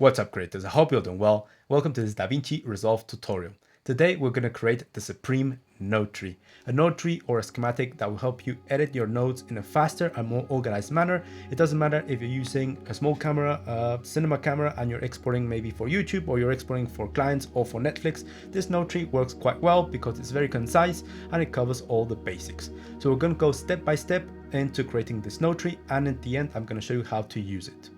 What's up creators, I hope you're doing well. Welcome to this DaVinci Resolve tutorial. Today we're going to create the supreme node tree. A node tree or a schematic that will help you edit your nodes in a faster and more organized manner. It doesn't matter if you're using a small camera, a cinema camera, and you're exporting maybe for YouTube or you're exporting for clients or for Netflix. This node tree works quite well because it's very concise and it covers all the basics. So we're going to go step by step into creating this node tree, and at the end I'm going to show you how to use it.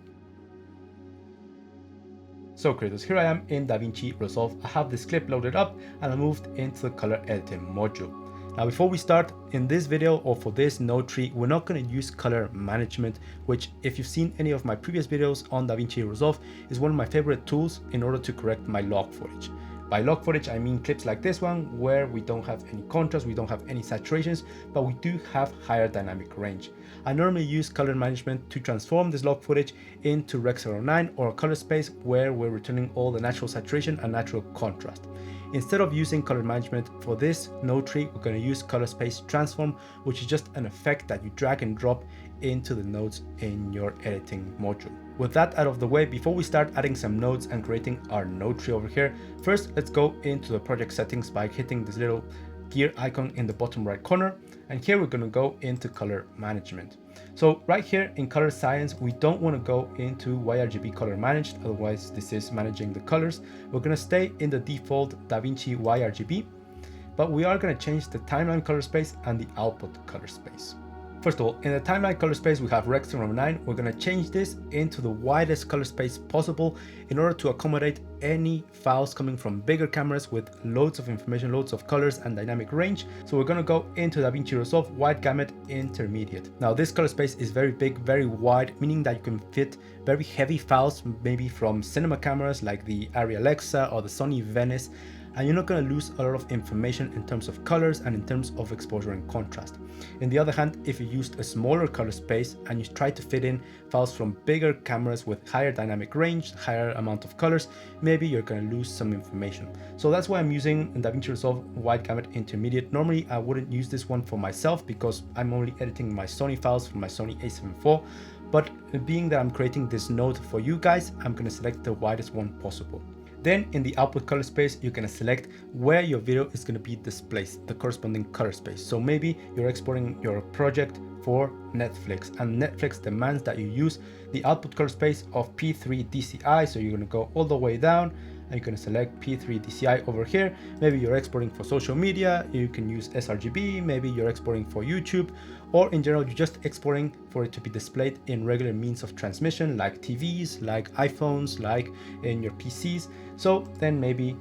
So creators, here I am in DaVinci Resolve. I have this clip loaded up and I moved into the color editing module. Now before we start, in this video or for this node tree, we're not going to use color management, which if you've seen any of my previous videos on DaVinci Resolve is one of my favorite tools in order to correct my log footage. By log footage, I mean clips like this one where we don't have any contrast, we don't have any saturations, but we do have higher dynamic range. I normally use color management to transform this log footage into Rec 09 or a color space where we're returning all the natural saturation and natural contrast. Instead of using color management for this node tree, we're going to use color space transform, which is just an effect that you drag and drop into the nodes in your editing module. With that out of the way, before we start adding some nodes and creating our node tree over here, first let's go into the project settings by hitting this little gear icon in the bottom right corner, and here we're going to go into color management. So right here in color science, we don't want to go into YRGB color managed, otherwise this is managing the colors. We're going to stay in the default DaVinci YRGB, but we are going to change the timeline color space and the output color space. First of all, in the timeline color space, we have Rec 09. We're going to change this into the widest color space possible in order to accommodate any files coming from bigger cameras with loads of information, loads of colors and dynamic range. So we're going to go into DaVinci Resolve Wide Gamut Intermediate. Now this color space is very big, very wide, meaning that you can fit very heavy files, maybe from cinema cameras like the Arri Alexa or the Sony Venice. And you're not going to lose a lot of information in terms of colors and in terms of exposure and contrast. On the other hand, if you used a smaller color space and you try to fit in files from bigger cameras with higher dynamic range, higher amount of colors, maybe you're going to lose some information. So that's why I'm using DaVinci Resolve Wide Gamut Intermediate. Normally I wouldn't use this one for myself because I'm only editing my Sony files from my Sony a7 IV. But being that I'm creating this node for you guys, I'm going to select the widest one possible. Then in the output color space, you're going to select where your video is going to be displayed, the corresponding color space. So maybe you're exporting your project for Netflix and Netflix demands that you use the output color space of P3 DCI. So you're going to go all the way down and you're going to select P3 DCI over here. Maybe you're exporting for social media, you can use sRGB, maybe you're exporting for YouTube, or in general, you're just exporting for it to be displayed in regular means of transmission like TVs, like iPhones, like in your PCs. So then maybe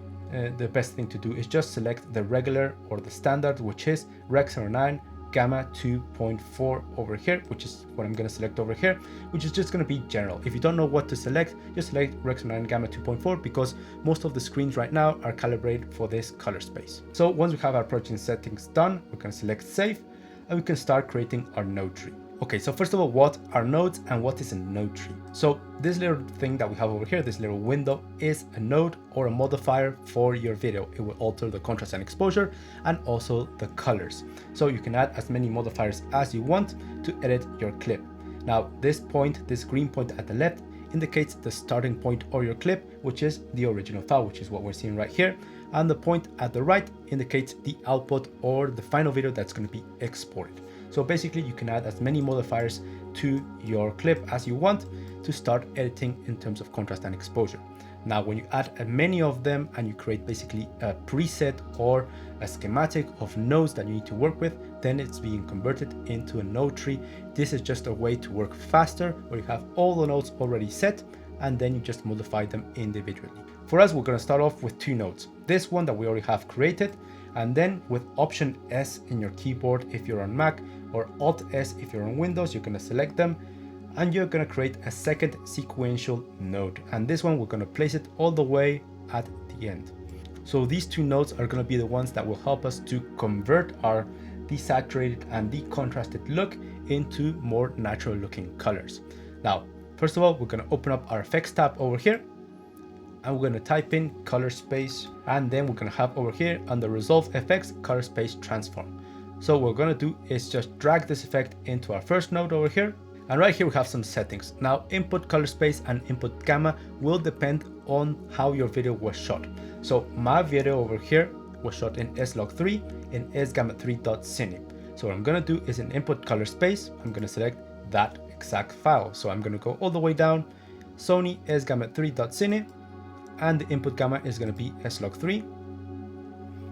the best thing to do is just select the regular or the standard, which is Rec 09 Gamma 2.4 over here, which is what I'm going to select over here, which is just going to be general. If you don't know what to select, just select Rec 09 Gamma 2.4 because most of the screens right now are calibrated for this color space. So once we have our project settings done, we're going to select save and we can start creating our node tree. Okay, so first of all, what are nodes and what is a node tree? So this little thing that we have over here, this little window, is a node or a modifier for your video. It will alter the contrast and exposure and also the colors. So you can add as many modifiers as you want to edit your clip. Now this point, this green point at the left, indicates the starting point of your clip, which is the original file, which is what we're seeing right here. And the point at the right indicates the output or the final video that's going to be exported. So basically you can add as many modifiers to your clip as you want to start editing in terms of contrast and exposure. Now, when you add many of them and you create basically a preset or a schematic of nodes that you need to work with, then it's being converted into a node tree. This is just a way to work faster where you have all the nodes already set and then you just modify them individually. For us, we're going to start off with two nodes. This one that we already have created, and then with Option S in your keyboard if you're on Mac, or Alt S if you're on Windows, you're going to select them and you're going to create a second sequential node. And this one, we're going to place it all the way at the end. So these two nodes are going to be the ones that will help us to convert our desaturated and decontrasted look into more natural looking colors. Now, first of all, we're going to open up our effects tab over here and we're going to type in color space, and then we're going to have over here under Resolve Effects, color space transform. So what we're going to do is just drag this effect into our first node over here, And right here we have some settings. Now input color space and input gamma will depend on how your video was shot. So my video over here was shot in S-Log3 in sgamma3.cine. So what I'm gonna do is in input color space, I'm gonna select that exact file. So I'm gonna go all the way down, Sony sgamma3.cine, and the input gamma is gonna be S-Log3.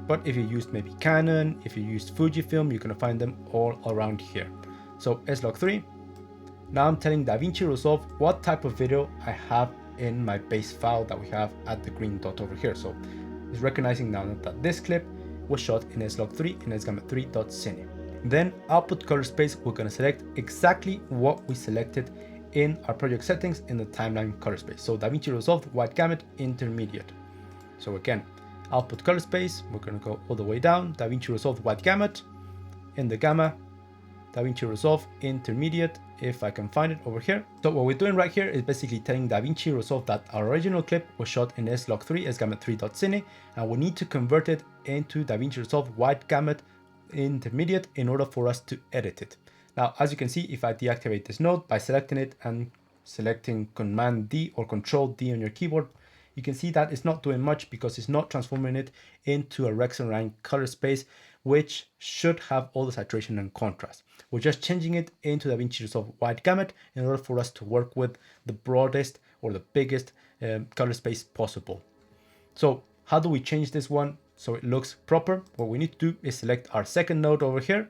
But if you used maybe Canon, if you used Fujifilm, you're gonna find them all around here. So S-Log3. Now I'm telling DaVinci Resolve what type of video I have in my base file that we have at the green dot over here. So it's recognizing now that this clip was shot in S-Log3 in sgamma3.cine. Then output color space, we're going to select exactly what we selected in our project settings in the timeline color space. So DaVinci Resolve wide gamut intermediate. So again, output color space, we're going to go all the way down, DaVinci Resolve wide gamut, in the gamma, DaVinci Resolve intermediate, if I can find it over here. So what we're doing right here is basically telling DaVinci Resolve that our original clip was shot in S-Log3 sgamma3.cine, and we need to convert it into DaVinci Resolve wide gamut intermediate in order for us to edit it. Now, as you can see, if I deactivate this node by selecting it and selecting Command D or Control D on your keyboard, you can see that it's not doing much because it's not transforming it into a Rex and Ryan color space, which should have all the saturation and contrast. We're just changing it into DaVinci Resolve wide gamut in order for us to work with the broadest or the biggest color space possible. So how do we change this one so it looks proper? What we need to do is select our second node over here,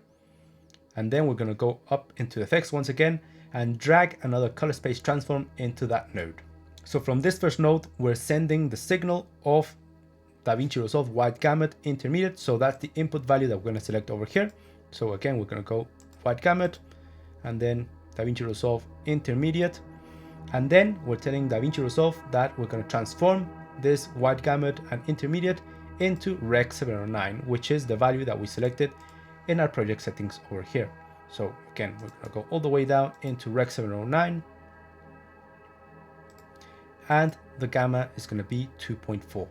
and then we're going to go up into effects once again and drag another color space transform into that node. So from this first node, we're sending the signal of DaVinci Resolve wide gamut intermediate. So that's the input value that we're going to select over here. So again, we're going to go wide gamut and then DaVinci Resolve intermediate. And then we're telling DaVinci Resolve that we're going to transform this wide gamut and intermediate into Rec 709, which is the value that we selected in our project settings over here. So again, we're going to go all the way down into Rec 709. And the gamma is going to be 2.4.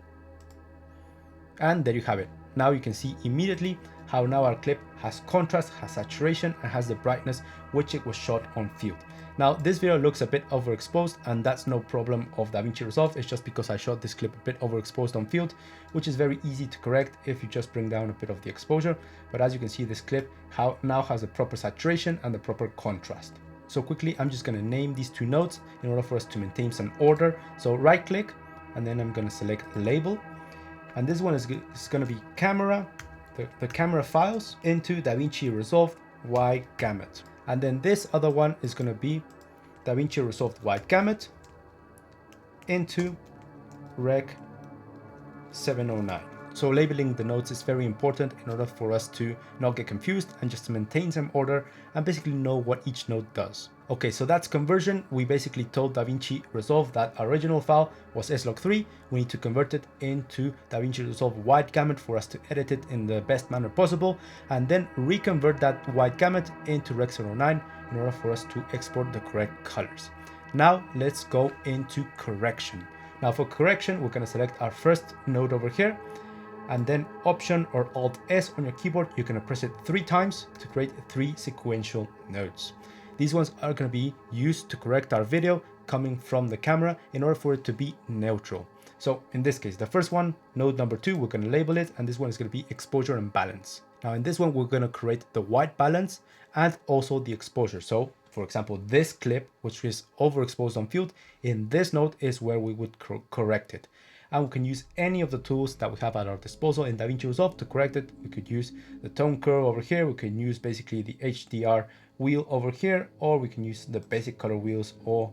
And there you have it. Now you can see immediately how now our clip has contrast, has saturation, and has the brightness which it was shot on field. Now this video looks a bit overexposed, and that's no problem of DaVinci Resolve. It's just because I shot this clip a bit overexposed on field, which is very easy to correct if you just bring down a bit of the exposure. But as you can see, this clip now has the proper saturation and the proper contrast. So quickly, I'm just going to name these two nodes in order for us to maintain some order. So right click, and then I'm going to select label. And this one is going to be camera, the camera files into DaVinci Resolve wide gamut. And then this other one is going to be DaVinci Resolve wide gamut into Rec 709. So labeling the nodes is very important in order for us to not get confused and just to maintain some order and basically know what each node does. Okay, so that's conversion. We basically told DaVinci Resolve that our original file was S-Log3. We need to convert it into DaVinci Resolve wide gamut for us to edit it in the best manner possible, and then reconvert that wide gamut into Rec 709 in order for us to export the correct colors. Now let's go into correction. Now for correction, we're going to select our first node over here, and then Option or Alt S on your keyboard. You're going to press it 3 times to create 3 sequential nodes. These ones are going to be used to correct our video coming from the camera in order for it to be neutral. So in this case, the first one, node number 2, we're going to label it, and this one is going to be exposure and balance. Now in this one, we're going to create the white balance and also the exposure. So for example, this clip, which is overexposed on field, in this node is where we would correct it. And we can use any of the tools that we have at our disposal in DaVinci Resolve to correct it. We could use the tone curve over here. We can use basically the HDR wheel over here, or we can use the basic color wheels or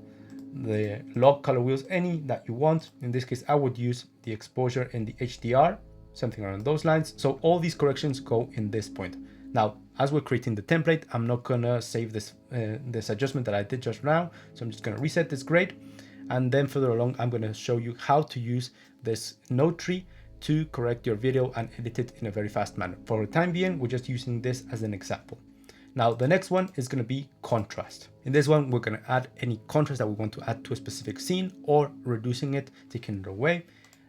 the log color wheels, any that you want. In this case, I would use the exposure in the HDR, something around those lines. So all these corrections go in this point. Now, as we're creating the template, I'm not gonna save this adjustment that I did just now. So I'm just gonna reset this grade. And then further along, I'm going to show you how to use this node tree to correct your video and edit it in a very fast manner. For the time being, we're just using this as an example. Now, the next one is going to be contrast. In this one, we're going to add any contrast that we want to add to a specific scene, or reducing it, taking it away.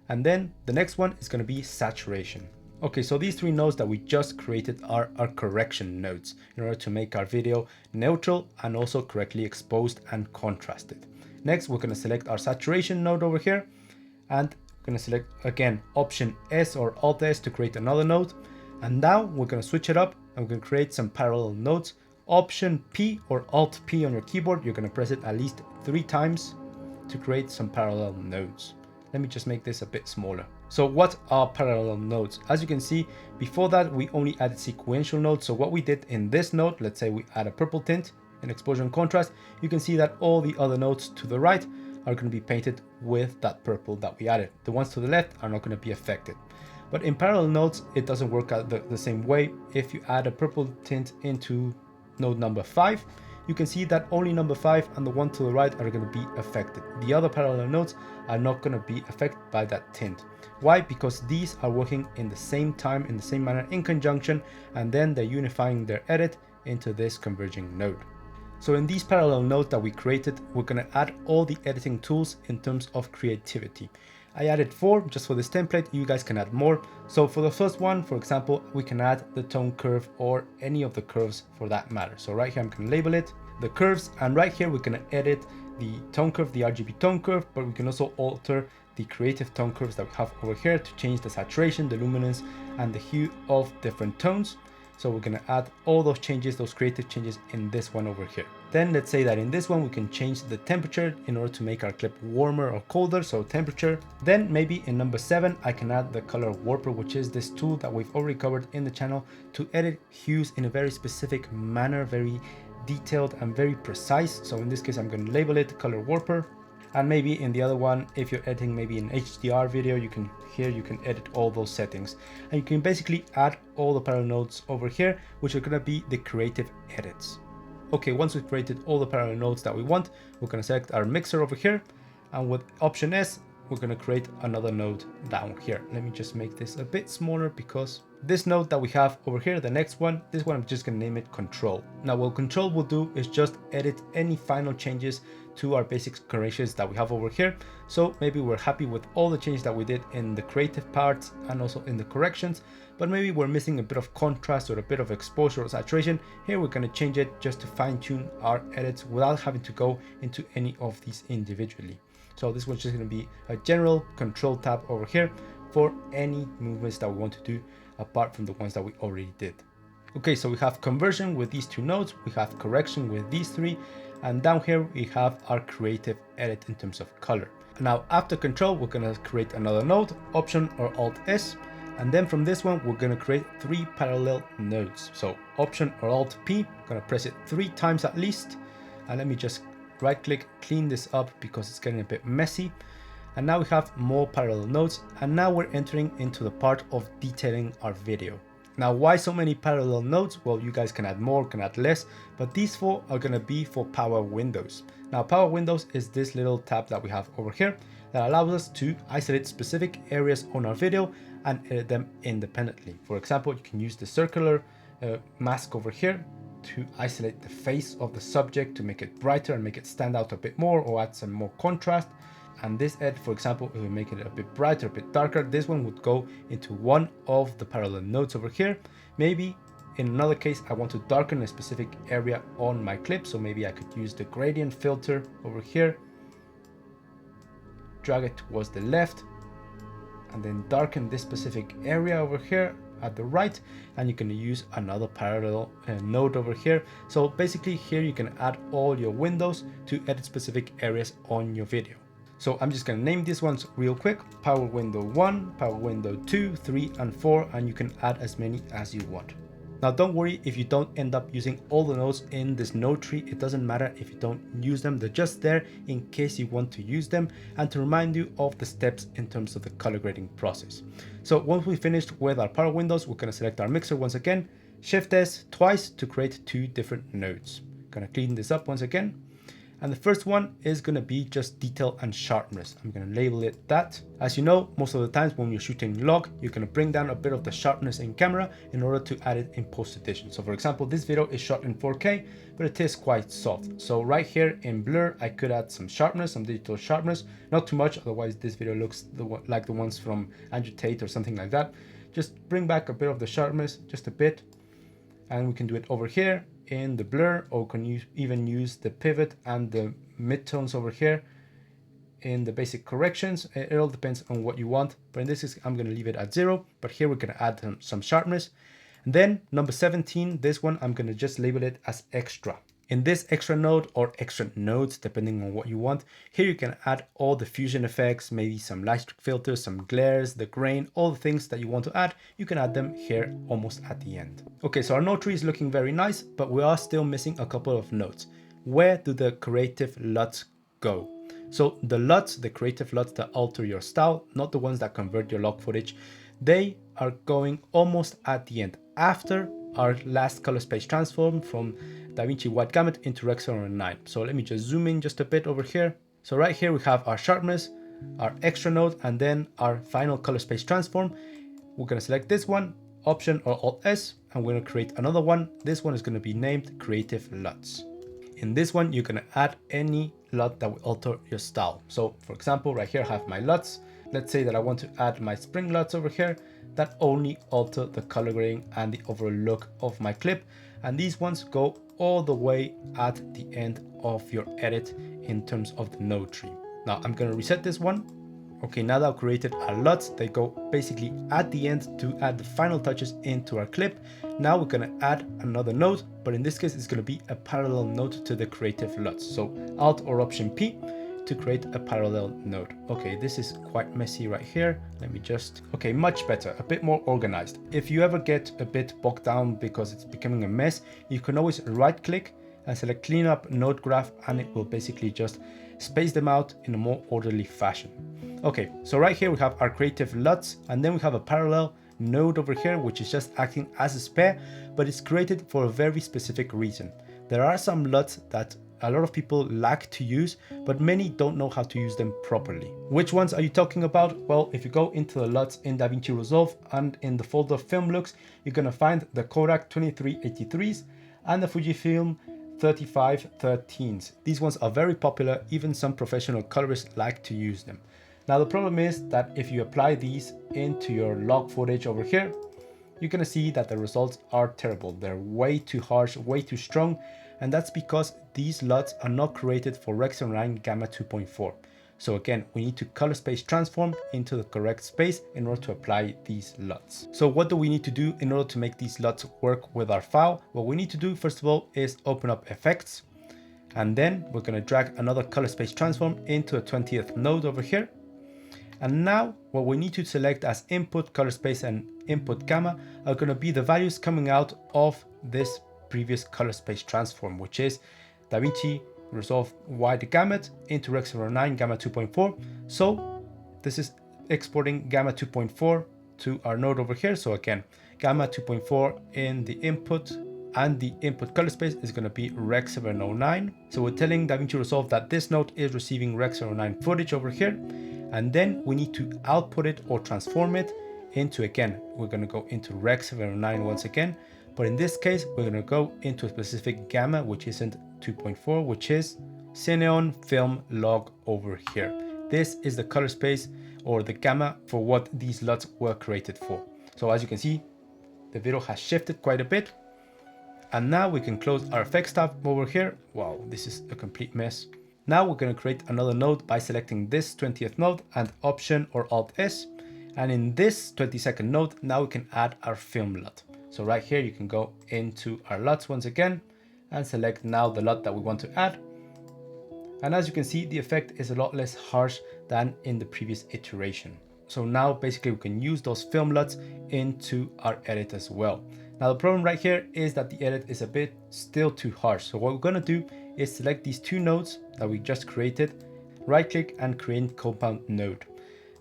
And then the next one is going to be saturation. Okay, so these three nodes that we just created are our correction nodes in order to make our video neutral and also correctly exposed and contrasted. Next, we're going to select our saturation node over here, and we're going to select again Option S or Alt S to create another node. And now we're going to switch it up and we're going to create some parallel nodes. Option P or Alt P on your keyboard, you're going to press it at least 3 times to create some parallel nodes. Let me just make this a bit smaller. So what are parallel nodes? As you can see, before that we only added sequential nodes. So what we did in this node, let's say we add a purple tint in exposure and contrast, you can see that all the other nodes to the right are going to be painted with that purple that we added. The ones to the left are not going to be affected. But in parallel nodes, it doesn't work out the same way. If you add a purple tint into node number 5, you can see that only number 5 and the one to the right are going to be affected. The other parallel nodes are not going to be affected by that tint. Why? Because these are working in the same time, in the same manner, in conjunction, and then they're unifying their edit into this converging node. So in these parallel nodes that we created, we're going to add all the editing tools in terms of creativity. I added 4 just for this template. You guys can add more. So for the first one, for example, we can add the tone curve or any of the curves for that matter. So right here, I'm going to label it the curves, and right here we're going to edit the tone curve, the RGB tone curve, but we can also alter the creative tone curves that we have over here to change the saturation, the luminance, and the hue of different tones. So we're going to add all those changes, those creative changes in this one over here. Then let's say that in this one, we can change the temperature in order to make our clip warmer or colder. So temperature. Then maybe in number 7, I can add the color warper, which is this tool that we've already covered in the channel to edit hues in a very specific manner, very detailed and very precise. So in this case, I'm going to label it color warper. And maybe in the other one, if you're editing maybe an HDR video, you can edit all those settings, and you can basically add all the parallel nodes over here, which are going to be the creative edits. Okay, once we've created all the parallel nodes that we want, we're going to select our mixer over here, and with Option S, we're going to create another node down here. Let me just make this a bit smaller because this node that we have over here, the next one, this one I'm just going to name it control. Now what control will do is just edit any final changes to our basic corrections that we have over here. So maybe we're happy with all the changes that we did in the creative parts and also in the corrections, but maybe we're missing a bit of contrast or a bit of exposure or saturation. Here we're going to change it just to fine tune our edits without having to go into any of these individually. So this one's just going to be a general control tab over here for any movements that we want to do apart from the ones that we already did. Okay, so we have conversion with these 2 nodes, we have correction with these 3, and down here we have our creative edit in terms of color. Now after control, we're going to create another node, Option or Alt S, and then from this one, we're going to create 3 parallel nodes. So Option or Alt P, I'm going to press it 3 times at least, and let me just right click, clean this up because it's getting a bit messy. And now we have more parallel nodes, and now we're entering into the part of detailing our video. Now, why so many parallel nodes? Well, you guys can add more, can add less, but these 4 are going to be for power windows. Now, power windows is this little tab that we have over here that allows us to isolate specific areas on our video and edit them independently. For example, you can use the circular mask over here to isolate the face of the subject to make it brighter and make it stand out a bit more or add some more contrast. And this edit, for example, if we make it a bit brighter, a bit darker, this one would go into one of the parallel nodes over here. Maybe in another case, I want to darken a specific area on my clip. So maybe I could use the gradient filter over here, drag it towards the left, and then darken this specific area over here at the right, and you can use another parallel node over here. So basically here you can add all your windows to edit specific areas on your video. So I'm just going to name these ones real quick: Power Window 1, Power Window 2, 3, and 4, and you can add as many as you want. Now don't worry if you don't end up using all the nodes in this node tree. It doesn't matter if you don't use them. They're just there in case you want to use them and to remind you of the steps in terms of the color grading process. So once we finished with our power windows, we're going to select our mixer once again, Shift S twice to create 2 different nodes. Going to clean this up once again. And the first one is going to be just detail and sharpness. I'm going to label it that. As you know, most of the times when you're shooting log, you're going to bring down a bit of the sharpness in camera in order to add it in post edition. So for example, this video is shot in 4K, but it is quite soft. So right here in blur, I could add some sharpness, some digital sharpness, not too much. Otherwise this video looks like the ones from Andrew Tate or something like that. just bring back a bit of the sharpness, just a bit. And we can do it over here in the blur, or can even use the pivot and the midtones over here in the basic corrections. It all depends on what you want, but in this case I'm going to leave it at 0, but here we're going to add some sharpness. And then number 17, this one I'm going to just label it as extra. In this extra node, or extra nodes depending on what you want, here you can add all the fusion effects, maybe some light streak filters, some glares, the grain, all the things that you want to add. You can add them here almost at the end. Okay, so our node tree is looking very nice, but we are still missing a couple of nodes. Where do the creative LUTs go? So the LUTs, the creative LUTs that alter your style, not the ones that convert your log footage, they are going almost at the end, after our last color space transform from DaVinci Wide Gamut into Rec 709. So let me just zoom in just a bit over here. So right here we have our sharpness, our extra node, and then our final color space transform. We're going to select this one, Option or Alt S, and we're going to create another one. This one is going to be named Creative LUTs. In this one, you're going to add any LUT that will alter your style. So for example, right here I have my LUTs. Let's say that I want to add my spring LUTs over here that only alter the color grading and the overall look of my clip. And these ones go all the way at the end of your edit in terms of the node tree. Now I'm going to reset this one. Okay, now that I've created our LUTs, they go basically at the end to add the final touches into our clip. Now we're going to add another node, but in this case it's going to be a parallel node to the creative LUTs. So Alt or Option P to create a parallel node. Okay, this is quite messy right here. Let me just, okay, much better, a bit more organized. If you ever get a bit bogged down because it's becoming a mess, you can always right click and select clean up node graph, and it will basically just space them out in a more orderly fashion. Okay, so right here we have our creative LUTs, and then we have a parallel node over here, which is just acting as a spare, but it's created for a very specific reason. There are some LUTs that a lot of people like to use, but many don't know how to use them properly. Which ones are you talking about? Well, if you go into the LUTs in DaVinci Resolve and in the folder Film Looks, you're going to find the Kodak 2383s and the Fujifilm 3513s. These ones are very popular, even some professional colorists like to use them. Now the problem is that if you apply these into your log footage over here, you're going to see that the results are terrible. They're way too harsh, way too strong, and that's because these LUTs are not created for Rec 709 Gamma 2.4. So again, we need to color space transform into the correct space in order to apply these LUTs. So what do we need to do in order to make these LUTs work with our file? What we need to do first of all is open up effects, and then we're going to drag another color space transform into a 20th node over here. And now what we need to select as input color space and input gamma are going to be the values coming out of this previous color space transform, which is DaVinci Resolve Wide Gamut into Rec 709 Gamma 2.4. So this is exporting Gamma 2.4 to our node over here. So again, Gamma 2.4 in the input, and the input color space is going to be Rec 709. So we're telling DaVinci Resolve that this node is receiving Rec 709 footage over here. And then we need to output it or transform it into, again, we're going to go into Rec 709 once again. But in this case, we're going to go into a specific gamma, which isn't 2.4, which is Cineon Film Log over here. This is the color space or the gamma for what these LUTs were created for. So as you can see, the video has shifted quite a bit. And now we can close our effects tab over here. Wow, this is a complete mess. Now we're going to create another node by selecting this 20th node and Option or Alt S. And in this 22nd node, now we can add our film LUT. So right here, you can go into our LUTs once again and select now the LUT that we want to add. And as you can see, the effect is a lot less harsh than in the previous iteration. So now basically we can use those film LUTs into our edit as well. Now the problem right here is that the edit is a bit still too harsh. So what we're going to do is select these two nodes that we just created, right click and create compound node.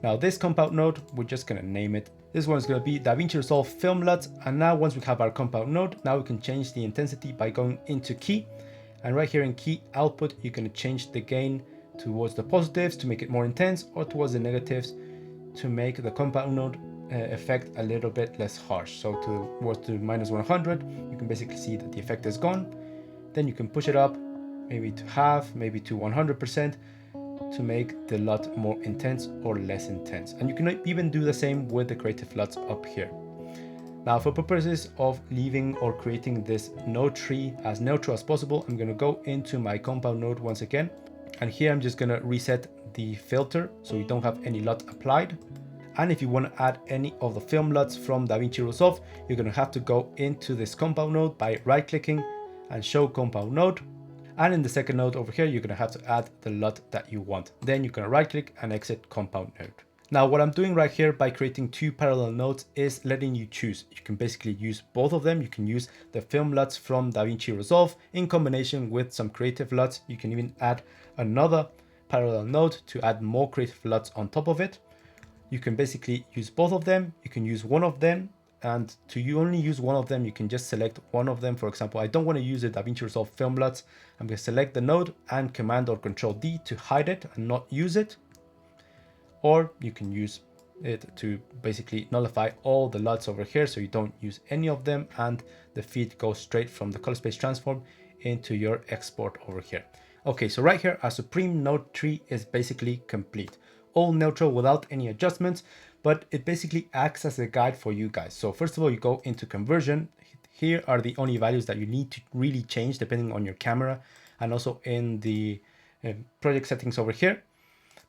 Now this compound node, we're just going to name it. This one is going to be DaVinci Resolve Film LUTs. And now once we have our compound node, now we can change the intensity by going into key. And right here in key output, you're going to change the gain towards the positives to make it more intense, or towards the negatives to make the compound node effect a little bit less harsh. So towards to -100, you can basically see that the effect is gone. Then you can push it up, maybe to half, maybe to 100%, to make the LUT more intense or less intense. And you can even do the same with the creative LUTs up here. Now, for purposes of leaving or creating this node tree as neutral as possible, I'm going to go into my compound node once again. And here I'm just going to reset the filter so we don't have any LUT applied. And if you want to add any of the film LUTs from DaVinci Resolve, you're going to have to go into this compound node by right clicking and show compound node. And in the second node over here, you're going to have to add the LUT that you want. Then you can right click and exit compound node. Now, what I'm doing right here by creating two parallel nodes is letting you choose. You can basically use both of them. You can use the film LUTs from DaVinci Resolve in combination with some creative LUTs. You can even add another parallel node to add more creative LUTs on top of it. You can basically use both of them. You can use one of them, and to only use one of them, you can just select one of them. For example, I don't want to use the DaVinci Resolve film LUTs. I'm going to select the node and Command or Control D to hide it and not use it. Or you can use it to basically nullify all the LUTs over here so you don't use any of them, and the feed goes straight from the color space transform into your export over here. Okay, so right here, our Supreme node tree is basically complete. All neutral without any adjustments, but it basically acts as a guide for you guys. So first of all, you go into conversion. Here are the only values that you need to really change depending on your camera, and also in the project settings over here.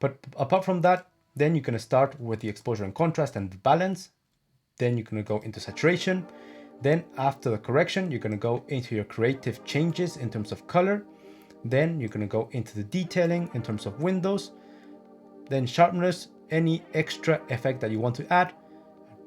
But apart from that, then you're going to start with the exposure and contrast and the balance. Then you're going to go into saturation. Then after the correction, you're going to go into your creative changes in terms of color. Then you're going to go into the detailing in terms of windows. Then sharpness, any extra effect that you want to add,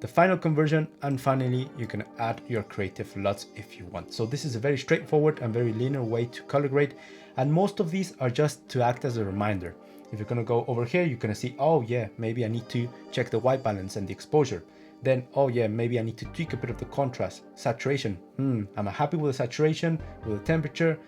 the final conversion, and finally you can add your creative LUTs if you want. So this is a very straightforward and very linear way to color grade, and most of these are just to act as a reminder. If you're going to go over here, you're going to see, oh yeah, maybe I need to check the white balance and the exposure. Then, oh yeah, maybe I need to tweak a bit of the contrast. Saturation, am I happy with the saturation, with the temperature?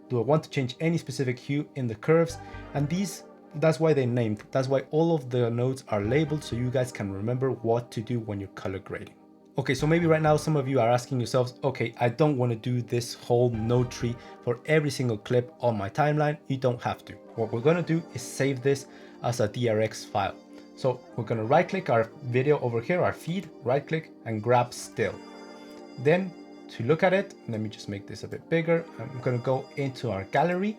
Do I want to change any specific hue in the curves? And these, that's why they're named. That's why all of the nodes are labeled, so you guys can remember what to do when you're color grading. Okay, so maybe right now some of you are asking yourselves, okay, I don't want to do this whole node tree for every single clip on my timeline. You don't have to. What we're going to do is save this as a DRX file. So we're going to right click our video over here, our feed, right click and grab still. Then to look at it, let me just make this a bit bigger. I'm going to go into our gallery,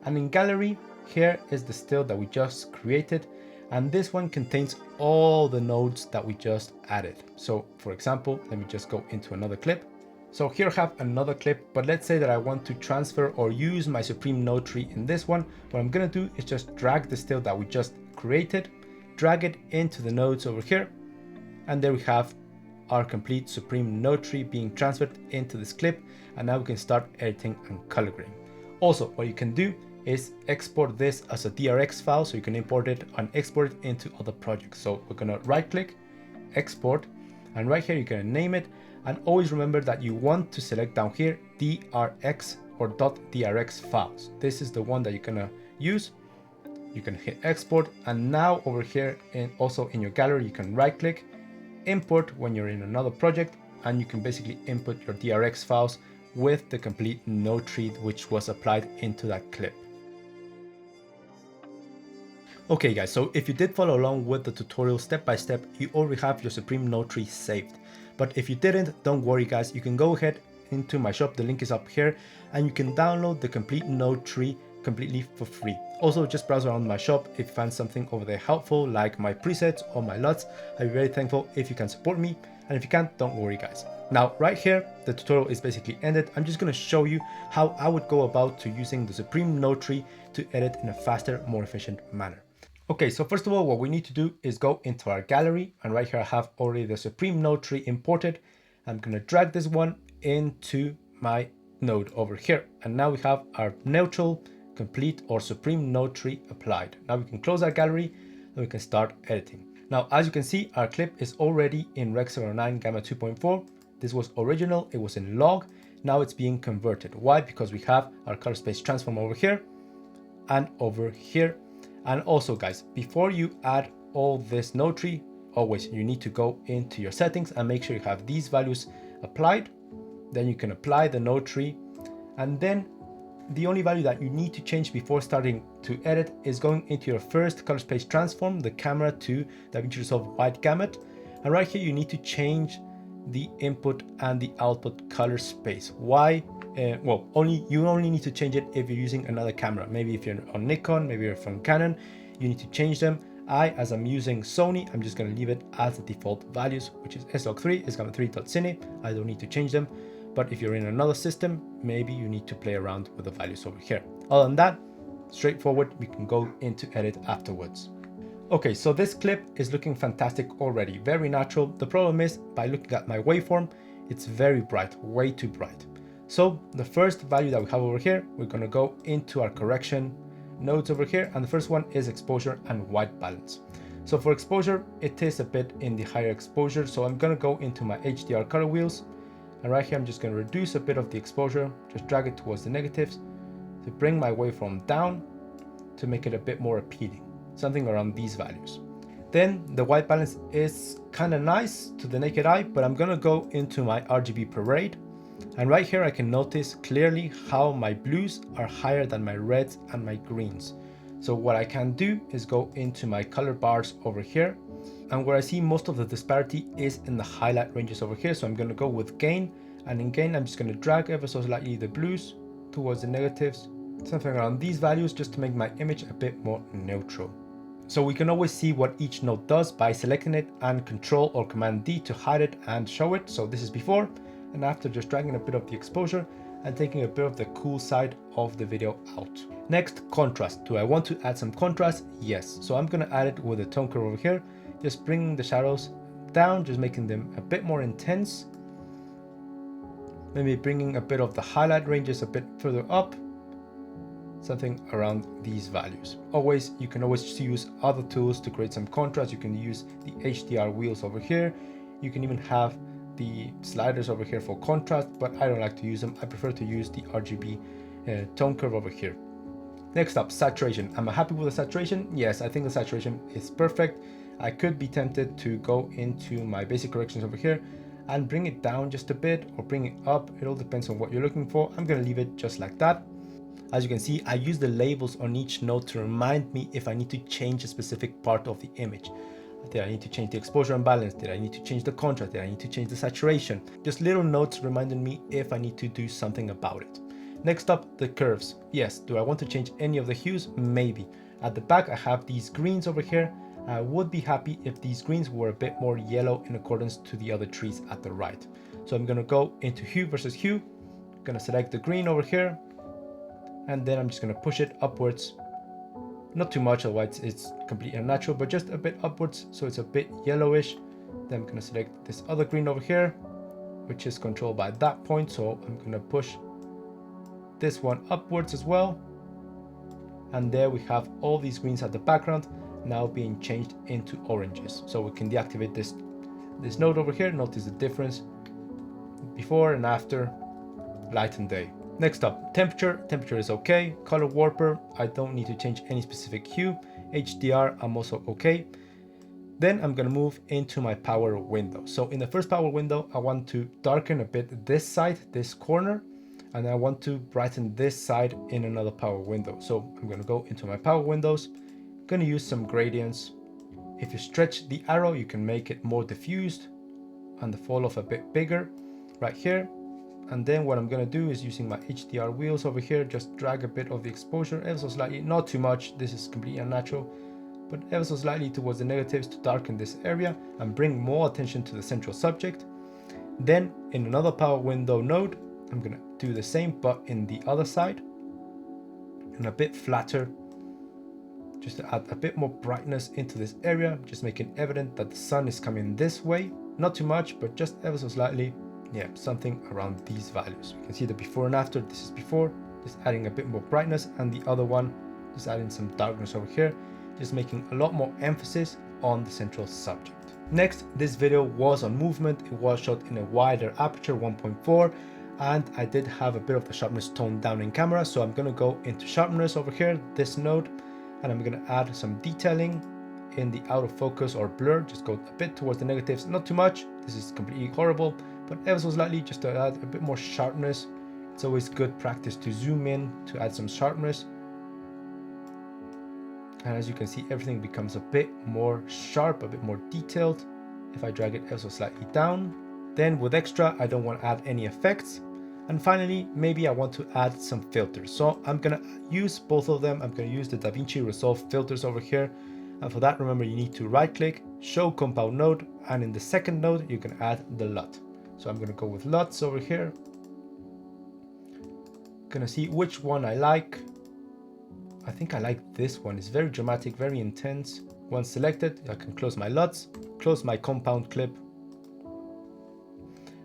and in gallery, here is the still that we just created. And this one contains all the nodes that we just added. So for example, let me just go into another clip. So here I have another clip, but let's say that I want to transfer or use my Supreme node tree in this one. What I'm going to do is just drag the still that we just created, drag it into the nodes over here. And there we have our complete Supreme node tree being transferred into this clip. And now we can start editing and color grading. Also, what you can do is export this as a DRX file, so you can import it and export it into other projects. So we're gonna right click, export, and right here you're gonna name it, and always remember that you want to select down here DRX or .drx files. This is the one that you're gonna use. You can hit export, and now over here and also in your gallery you can right click, import when you're in another project, and you can basically input your DRX files with the complete node tree which was applied into that clip. Okay guys, so if you did follow along with the tutorial step by step, you already have your Supreme node tree saved. But if you didn't, don't worry guys, you can go ahead into my shop, the link is up here, and you can download the complete node tree completely for free. Also, just browse around my shop if you find something over there helpful, like my presets or my LUTs. I'd be very thankful if you can support me, and if you can't, don't worry guys. Now right here, the tutorial is basically ended. I'm just going to show you how I would go about to using the Supreme node tree to edit in a faster, more efficient manner. Okay, so first of all, what we need to do is go into our gallery, and right here I have already the Supreme node tree imported. I'm going to drag this one into my node over here, and now we have our neutral, complete or Supreme node tree applied. Now we can close our gallery and we can start editing. Now, as you can see, our clip is already in Rec 709 Gamma 2.4. This was original, it was in log. Now it's being converted. Why? Because we have our color space transform over here and over here. And also guys, before you add all this node tree, always you need to go into your settings and make sure you have these values applied. Then you can apply the node tree, and then the only value that you need to change before starting to edit is going into your first color space transform, the camera to DaVinci Resolve white gamut. And right here you need to change the input and the output color space. Why? Well, you only need to change it if you're using another camera. Maybe if you're on Nikon, maybe you're from Canon, you need to change them. As I'm using Sony, I'm just going to leave it as the default values, which is S-Log3, is Gamma3.cine. I don't need to change them. But if you're in another system, maybe you need to play around with the values over here. Other than that, straightforward, we can go into edit afterwards. Okay, so this clip is looking fantastic already, very natural. The problem is, by looking at my waveform, it's very bright, way too bright. So the first value that we have over here, we're going to go into our correction nodes over here, and the first one is exposure and white balance. So for exposure, it is a bit in the higher exposure, so I'm going to go into my HDR color wheels, and right here I'm just going to reduce a bit of the exposure, just drag it towards the negatives to bring my waveform down to make it a bit more appealing, something around these values. Then the white balance is kind of nice to the naked eye, but I'm going to go into my RGB parade. And right here I can notice clearly how my blues are higher than my reds and my greens. So what I can do is go into my color bars over here, and where I see most of the disparity is in the highlight ranges over here. So I'm going to go with gain, and in gain I'm just going to drag ever so slightly the blues towards the negatives, something around these values, just to make my image a bit more neutral. So we can always see what each node does by selecting it and Control or Command D to hide it and show it. So this is before and after, just dragging a bit of the exposure and taking a bit of the cool side of the video out. Next, contrast. Do I want to add some contrast? Yes. So I'm going to add it with a tone curve over here, just bringing the shadows down, just making them a bit more intense. Maybe bringing a bit of the highlight ranges a bit further up, something around these values. You can always use other tools to create some contrast. You can use the HDR wheels over here. You can even have the sliders over here for contrast, but I don't like to use them. I prefer to use the RGB tone curve over here. Next up, saturation. Am I happy with the saturation? Yes, I think the saturation is perfect. I could be tempted to go into my basic corrections over here and bring it down just a bit or bring it up. It all depends on what you're looking for. I'm going to leave it just like that. As you can see, I use the labels on each node to remind me if I need to change a specific part of the image. Did I need to change the exposure and balance? Did I need to change the contrast? Did I need to change the saturation? Just little notes reminding me if I need to do something about it. Next up, the curves. Yes, do I want to change any of the hues? Maybe. At the back, I have these greens over here. I would be happy if these greens were a bit more yellow in accordance to the other trees at the right. So I'm going to go into hue versus hue. I'm going to select the green over here, and then I'm just going to push it upwards. Not too much, otherwise it's completely unnatural, but just a bit upwards so it's a bit yellowish. Then I'm going to select this other green over here, which is controlled by that point, so I'm going to push this one upwards as well. And there we have all these greens at the background now being changed into oranges. So we can deactivate this node over here. Notice the difference before and after, light and day. Next up, temperature. Temperature is okay. Color warper, I don't need to change any specific hue. HDR, I'm also okay. Then I'm going to move into my power window. So in the first power window, I want to darken a bit this side, this corner, and I want to brighten this side in another power window. So I'm going to go into my power windows. I'm going to use some gradients. If you stretch the arrow, you can make it more diffused and the fall off a bit bigger right here. And then what I'm going to do is, using my HDR wheels over here, just drag a bit of the exposure ever so slightly, not too much, this is completely unnatural, but ever so slightly towards the negatives to darken this area and bring more attention to the central subject. Then in another power window node, I'm going to do the same, but in the other side and a bit flatter, just to add a bit more brightness into this area, just making evident that the sun is coming this way, not too much, but just ever so slightly. Yeah, something around these values. You can see the before and after. This is before, just adding a bit more brightness, and the other one just adding some darkness over here, just making a lot more emphasis on the central subject. Next, this video was on movement. It was shot in a wider aperture, 1.4, and I did have a bit of the sharpness toned down in camera, so I'm going to go into sharpness over here, this node, and I'm going to add some detailing in the out of focus or blur. Just go a bit towards the negatives, not too much, this is completely horrible, but ever so slightly, just to add a bit more sharpness. It's always good practice to zoom in to add some sharpness. And as you can see, everything becomes a bit more sharp, a bit more detailed if I drag it ever so slightly down. Then with extra, I don't want to add any effects. And finally, maybe I want to add some filters. So I'm gonna use both of them. I'm gonna use the DaVinci Resolve filters over here. And for that, remember, you need to right click, show compound node, and in the second node, you can add the LUT. So I'm gonna go with LUTs over here. Gonna see which one I like. I think I like this one. It's very dramatic, very intense. Once selected, I can close my LUTs, close my compound clip.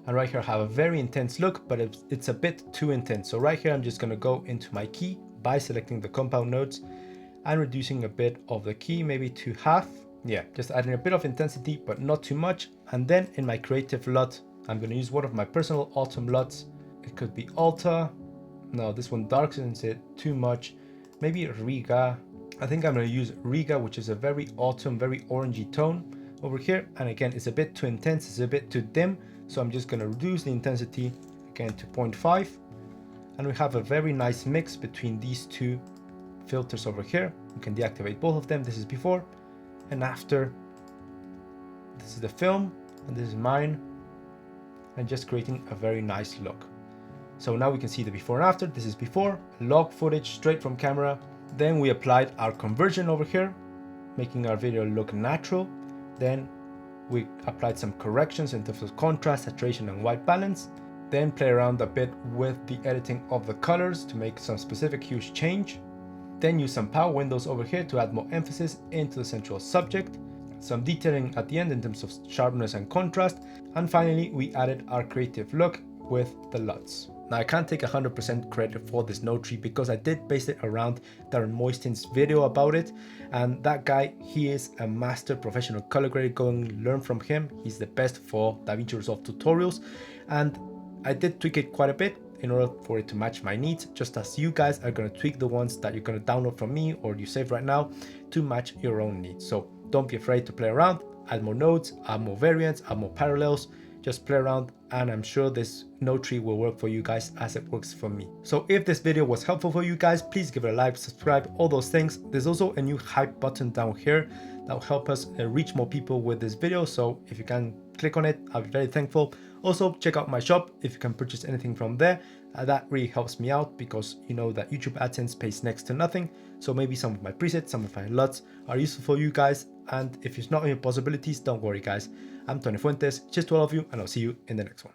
And right here I have a very intense look, but it's a bit too intense. So right here, I'm just gonna go into my key by selecting the compound nodes and reducing a bit of the key, maybe to half. Yeah, just adding a bit of intensity, but not too much. And then in my creative LUT, I'm gonna use one of my personal autumn LUTs. It could be Alta. No, this one darkens it too much. Maybe Riga. I think I'm gonna use Riga, which is a very autumn, very orangey tone over here. And again, it's a bit too intense, it's a bit too dim. So I'm just gonna reduce the intensity again to 0.5. And we have a very nice mix between these two filters over here. You can deactivate both of them. This is before and after. This is the film and this is mine. And just creating a very nice look. So now we can see the before and after. This is before, log footage straight from camera. Then we applied our conversion over here, making our video look natural. Then we applied some corrections in terms of contrast, saturation, and white balance. Then play around a bit with the editing of the colors to make some specific hues change. Then use some power windows over here to add more emphasis into the central subject. Some detailing at the end in terms of sharpness and contrast. And finally, we added our creative look with the LUTs. Now I can't take 100% credit for this node tree because I did base it around Darren Moistin's video about it, and that guy, he is a master professional color grader. Go and learn from him. He's the best for DaVinci Resolve tutorials, and I did tweak it quite a bit in order for it to match my needs, just as you guys are going to tweak the ones that you're going to download from me or you save right now to match your own needs. So don't be afraid to play around, add more nodes, add more variants, add more parallels. Just play around, and I'm sure this node tree will work for you guys as it works for me. So if this video was helpful for you guys, please give it a like, subscribe, all those things. There's also a new hype button down here that will help us reach more people with this video. So if you can click on it, I'll be very thankful. Also, check out my shop if you can purchase anything from there. That really helps me out because you know that YouTube AdSense pays next to nothing. So maybe some of my presets, some of my LUTs are useful for you guys. And if it's not in your possibilities, don't worry guys. I'm Tony Fuentes. Cheers to all of you, and I'll see you in the next one.